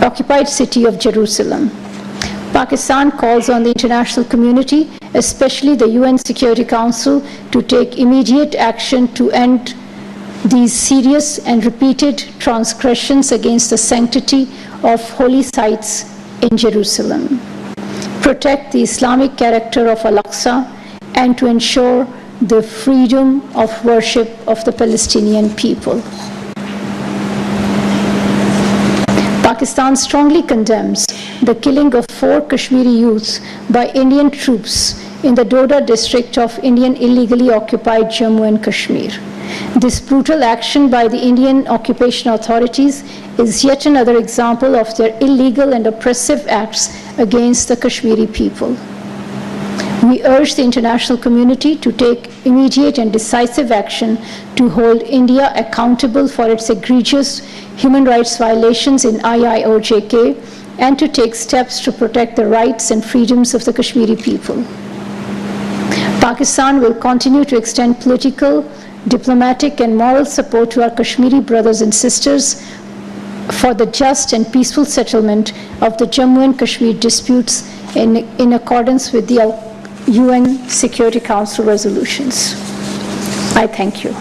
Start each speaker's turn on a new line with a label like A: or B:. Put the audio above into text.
A: occupied city of Jerusalem. Pakistan calls on the international community, especially the UN Security Council, to take immediate action to end these serious and repeated transgressions against the sanctity of holy sites in Jerusalem, protect the Islamic character of Al-Aqsa, and to ensure the freedom of worship of the Palestinian people. Pakistan strongly condemns the killing of 4 Kashmiri youths by Indian troops in the Doda district of Indian illegally occupied Jammu and Kashmir. This brutal action by the Indian occupation authorities is yet another example of their illegal and oppressive acts against the Kashmiri people. We urge the international community to take immediate and decisive action to hold India accountable for its egregious human rights violations in IIOJK and to take steps to protect the rights and freedoms of the Kashmiri people. Pakistan will continue to extend political, diplomatic, and moral support to our Kashmiri brothers and sisters for the just and peaceful settlement of the Jammu and Kashmir disputes in accordance with the UN Security Council resolutions. I thank you.